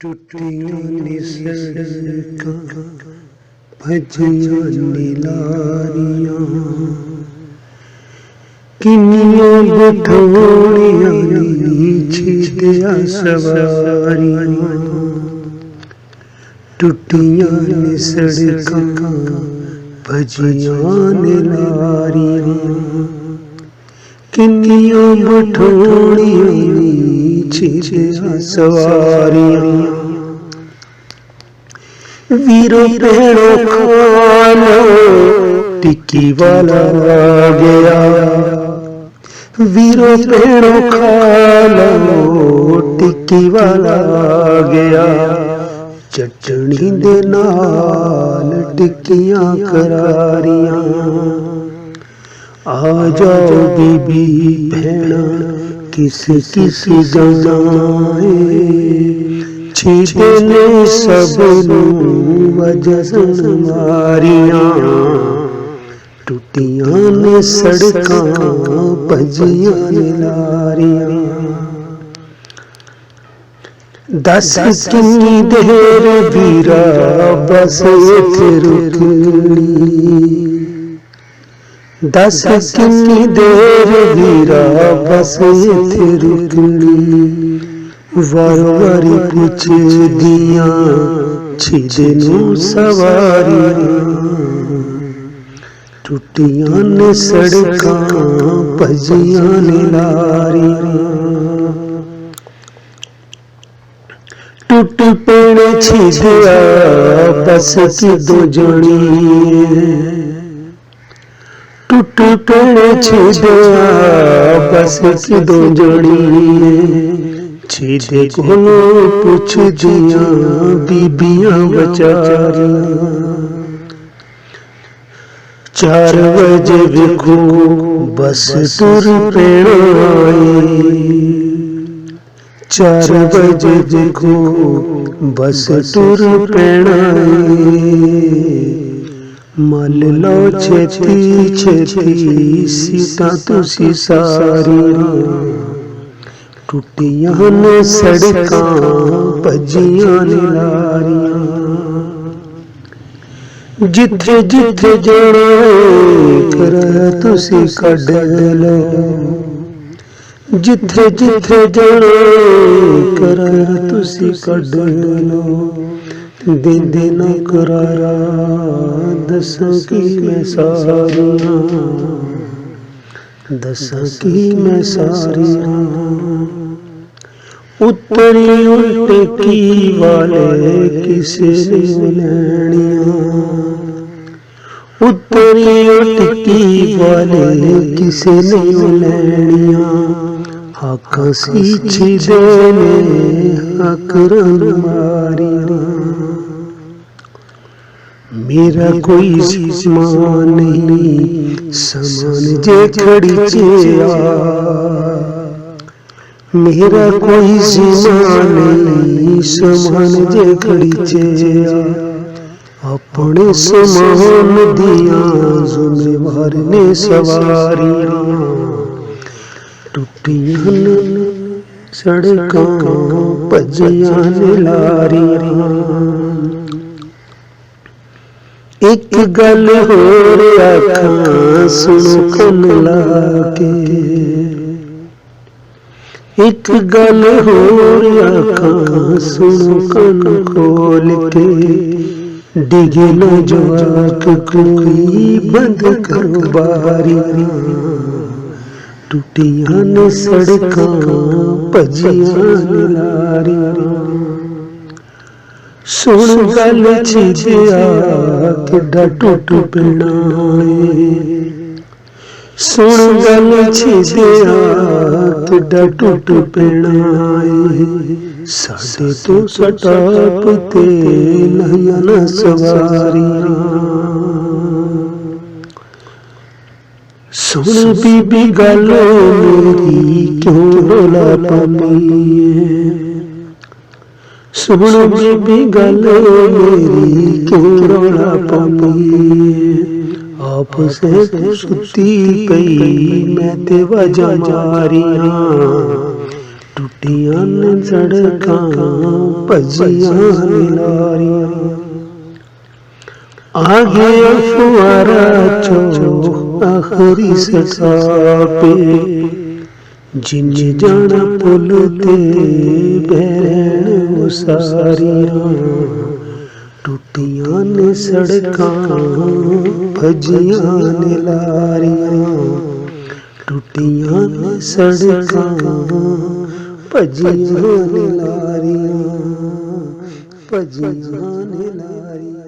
टूटियां नी सड़कां भजियां नी लारियां किन्नियां बठोलियां नी छिदियां सवारियां टूटियां नी सड़कां भजियां नी लारियां किन्नियां बठोलियां नी छिदियां सवारियां वीरो भेड़ो खालो टिक्की वाला आ गया वीरो भेड़ो खालो टिक्की वाला आ गया चटनी दे नाल टिक्कियां करारियां आ जाओ बीबी भैणा किस किस जाए छिदे ने सबनू वजन मारियां टूटियां ने सड़कां भजियां ने लारियां दस किन्नी देर वीरा बस इत्थे रुकनी दस किन्नी देर वीरा बस इत्थे रुकनी वारो वारी पुछदियां छिदे नू सवारियां टूटियां ने सड़कां भजियां ने लारियां टूट पेणे छिदिया बस की दो जणी टूट पेणे छिदिया बस की दो जणी छिदे कोलों पुछदियां बीबियां बचारियां 4 बजे वेखो बस तुर पेणा आई 4 बजे देखो बस तुर पेणा मल लो छेती छेती सीटां तुसी सारियां टूटियां ने सड़कां भजियां ने लारियां जिथे जिथे जाना कर तुसी कढ लो जिथे जिथे जाना कर तुसी कढ लो देंदे न करारा दसां की मैं सारियां दसां की मैं सारियां उतरी उल्टी वाले किसे नहीं लैनियां उतरी उल्टी वाले किसे नहीं लैनियां आखां सी छिदे ने हक रंग मारियां मेरा कोई समान नहीं समान जे खड़ी चिया मेरा कोई समान नहीं समान जे खड़ी चिया अपने समान दिया जुम्मेवार ने सवारियां टूटियां सड़कां भजियां ने लारियां एक गल होर आखां सुनो कन लाके एक गल होर आखां सुनो कन खोल के डिगे न जवाक कोई बंद करो बारियां टूटियां ने सड़कां भजियां ने लारियां सुन गल छिदिया किड्डा टूट पेणा सुन गल छिदिया किड्डा टूट पेणा साडे तो सटाप ते लहियां न सवारियां सुन बीबी गल मेरी क्यों रौला पानी सुन बीबी गल मेरी क्यों रौला पानी आप से सुती पई मैं ते वजा मारियां ਟੁੱਟੀਆਂ ਨੇ ਸੜਕਾਂ ਭਜੀਆਂ ਨੇ ਲਾਰੀਆਂ ਆ ਗਿਆ ਫੁਆਰਾ ਚੋ ਆਖਰੀ ਸਟਾਪੇ ਜਿੰਨੇ ਜਾਣਾ ਪੁੱਲ ਤੇ ਬਹਿਣ ਸਾਰੀਆਂ ਟੁੱਟੀਆਂ ਨੇ ਸੜਕਾਂ ਭਜੀਆਂ ਨੇ ਲਾਰੀਆਂ ਟੁੱਟੀਆਂ ਨੇ ਸੜਕਾਂ ਭਜੀਆਂ ਨੇ ਲਾਰੀਆਂ ਭਜੀਆਂ ਨੇ ਲਾਰੀਆਂ।